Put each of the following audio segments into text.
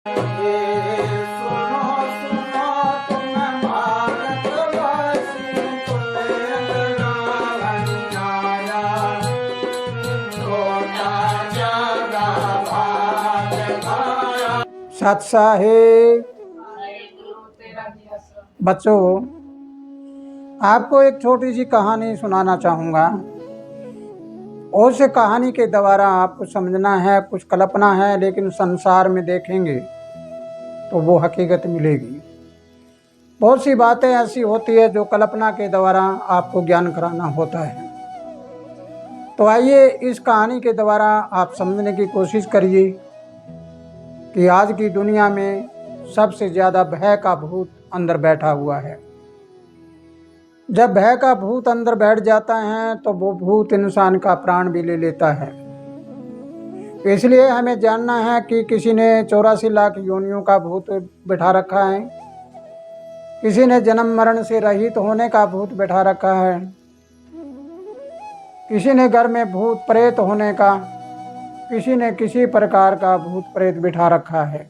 सत साहिब। बच्चों, आपको एक छोटी सी कहानी सुनाना चाहूँगा। उस कहानी के द्वारा आपको समझना है, कुछ कल्पना है, लेकिन संसार में देखेंगे तो वो हकीकत मिलेगी। बहुत सी बातें ऐसी होती है जो कल्पना के द्वारा आपको ज्ञान कराना होता है। तो आइए इस कहानी के द्वारा आप समझने की कोशिश करिए कि आज की दुनिया में सबसे ज़्यादा भय का भूत अंदर बैठा हुआ है। जब भय का भूत अंदर बैठ जाता है तो वो भूत इंसान का प्राण भी ले लेता है। इसलिए हमें जानना है कि किसी ने 84 लाख योनियों का भूत बैठा रखा है, किसी ने जन्म मरण से रहित होने का भूत बैठा रखा है, किसी ने घर में भूत प्रेत होने का, किसी ने किसी प्रकार का भूत प्रेत बिठा रखा है।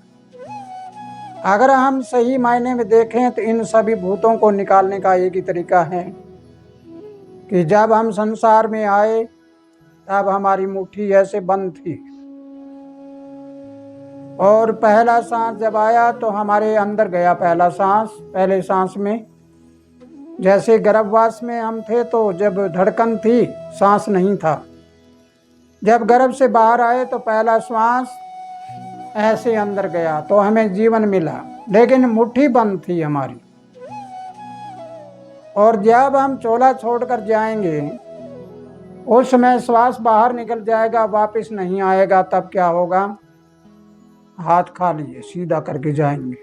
अगर हम सही मायने में देखें तो इन सभी भूतों को निकालने का एक ही तरीका है कि जब हम संसार में आए तब हमारी मुट्ठी ऐसे बंद थी और पहला सांस जब आया तो हमारे अंदर गया पहला सांस। पहले सांस में जैसे गर्भवास में हम थे तो जब धड़कन थी, सांस नहीं था। जब गर्भ से बाहर आए तो पहला श्वास ऐसे अंदर गया तो हमें जीवन मिला, लेकिन मुट्ठी बंद थी हमारी। और जब हम चोला छोड़कर जाएंगे उस समय श्वास बाहर निकल जाएगा, वापस नहीं आएगा। तब क्या होगा? हाथ खाली सीधा करके जाएंगे।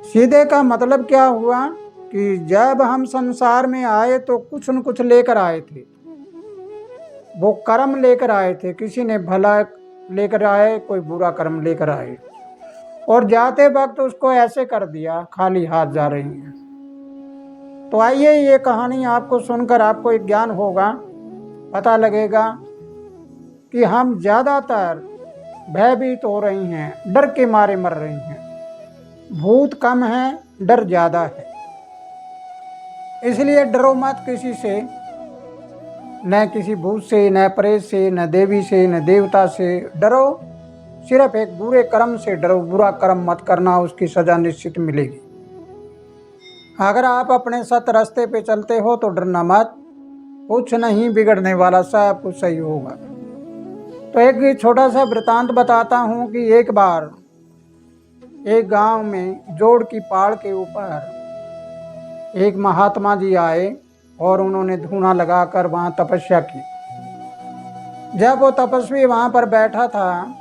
सीधे का मतलब क्या हुआ कि जब हम संसार में आए तो कुछ न कुछ लेकर आए थे। वो कर्म लेकर आए थे, किसी ने भला लेकर आए, कोई बुरा कर्म लेकर आए, और जाते वक्त उसको ऐसे कर दिया, खाली हाथ जा रही हैं। तो आइए ये कहानी आपको सुनकर आपको एक ज्ञान होगा, पता लगेगा कि हम ज़्यादातर भयभीत हो रही हैं, डर के मारे मर रही हैं। भूत कम है, डर ज़्यादा है। इसलिए डरो मत किसी से, न किसी भूत से, न प्रेत से, न देवी से, न देवता से डरो। सिर्फ एक बुरे कर्म से डरो। बुरा कर्म मत करना, उसकी सजा निश्चित मिलेगी। अगर आप अपने सत रास्ते पे चलते हो तो डरना मत, कुछ नहीं बिगड़ने वाला, सब कुछ सही होगा। तो एक छोटा सा वृतांत बताता हूँ कि एक बार एक गांव में जोड़ की पहाड़ के ऊपर एक महात्मा जी आए और उन्होंने धूना लगाकर वहाँ तपस्या की। जब वो तपस्वी वहाँ पर बैठा था,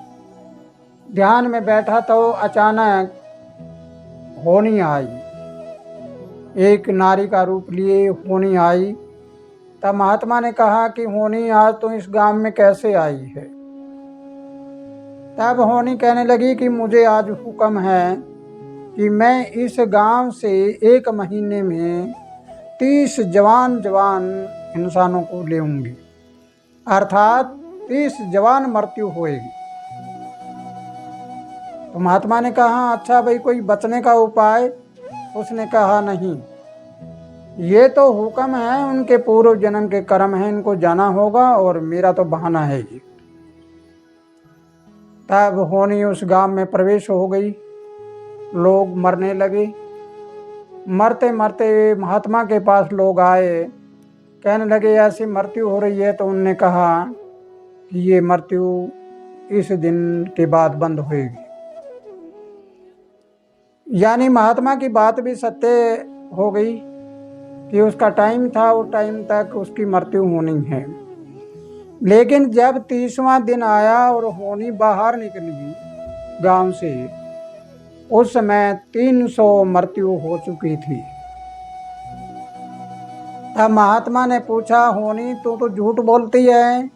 ध्यान में बैठा, तो अचानक होनी आई, एक नारी का रूप लिए होनी आई। तब महात्मा ने कहा कि होनी आज तो इस गांव में कैसे आई है? तब होनी कहने लगी कि मुझे आज हुक्म है कि मैं इस गांव से 1 महीने में 30 जवान इंसानों को लेऊंगी, अर्थात 30 जवान मृत्यु होएगी। तो महात्मा ने कहा, अच्छा भाई कोई बचने का उपाय? उसने कहा, नहीं, ये तो हुक्म है, उनके पूर्व जन्म के कर्म है, इनको जाना होगा और मेरा तो बहाना है ये। तब होनी उस गांव में प्रवेश हो गई। लोग मरने लगे। मरते मरते महात्मा के पास लोग आए, कहने लगे ऐसी मृत्यु हो रही है। तो उनने कहा कि ये मृत्यु इस दिन के बाद बंद होएगी। यानी महात्मा की बात भी सत्य हो गई कि उसका टाइम था, उस टाइम तक उसकी मृत्यु होनी है। लेकिन जब 30वां दिन आया और होनी बाहर निकली गांव से, उस समय 300 मृत्यु हो चुकी थी। तब महात्मा ने पूछा, होनी तू तो झूठ बोलती है,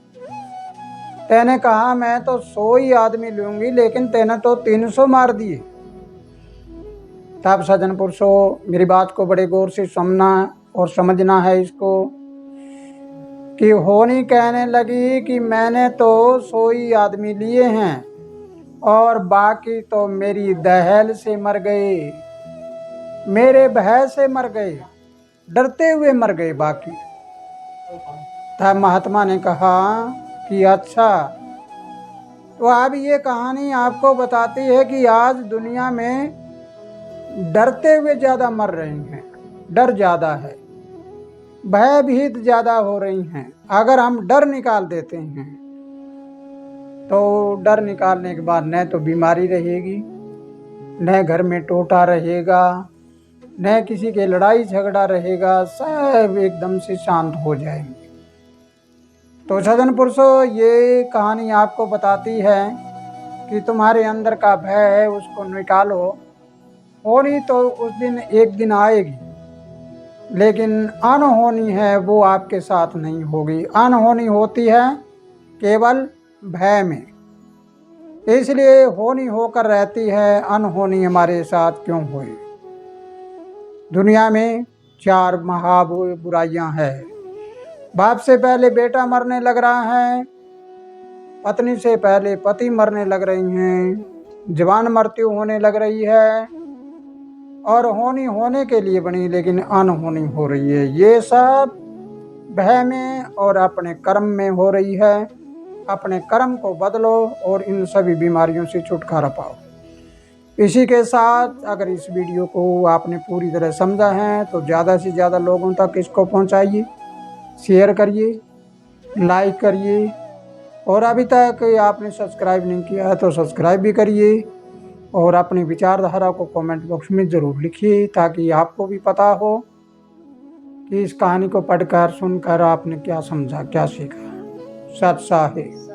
तेने कहा मैं तो 100 ही आदमी लूंगी, लेकिन तेने तो 300 मार दिए। तब सज्जन पुरुषों, मेरी बात को बड़े गौर से सुनना और समझना है इसको, कि होनी कहने लगी कि मैंने तो 100 ही आदमी लिए हैं और बाकी तो मेरी दहल से मर गए, मेरे भय से मर गए, डरते हुए मर गए बाकी। तब महात्मा ने कहा कि अच्छा, तो अब ये कहानी आपको बताती है कि आज दुनिया में डरते हुए ज़्यादा मर रहे हैं, डर ज़्यादा है, भयभीत ज़्यादा हो रही हैं। अगर हम डर निकाल देते हैं तो डर निकालने के बाद न तो बीमारी रहेगी, न घर में टोटा रहेगा, न किसी के लड़ाई झगड़ा रहेगा, सब एकदम से शांत हो जाएंगे। तो सज्जन पुरुषों, ये कहानी आपको बताती है कि तुम्हारे अंदर का भय है उसको निकालो, होनी तो उस दिन एक दिन आएगी, लेकिन अनहोनी है वो आपके साथ नहीं होगी। अनहोनी होती है केवल भय में, इसलिए होनी होकर रहती है, अनहोनी हमारे साथ क्यों हुई। दुनिया में 4 महाबुराइयां हैं। बाप से पहले बेटा मरने लग रहा है, पत्नी से पहले पति मरने लग रही हैं, जवान मृत्यु होने लग रही है, और होनी होने के लिए बनी लेकिन अनहोनी हो रही है। ये सब भय में और अपने कर्म में हो रही है। अपने कर्म को बदलो और इन सभी बीमारियों से छुटकारा पाओ। इसी के साथ अगर इस वीडियो को आपने पूरी तरह समझा है तो ज़्यादा से ज़्यादा लोगों तक इसको पहुंचाइए, शेयर करिए, लाइक करिए, और अभी तक आपने सब्सक्राइब नहीं किया है तो सब्सक्राइब भी करिए, और अपनी विचारधारा को कमेंट बॉक्स में ज़रूर लिखिए ताकि आपको भी पता हो कि इस कहानी को पढ़कर सुनकर आपने क्या समझा, क्या सीखा। सत साहिब।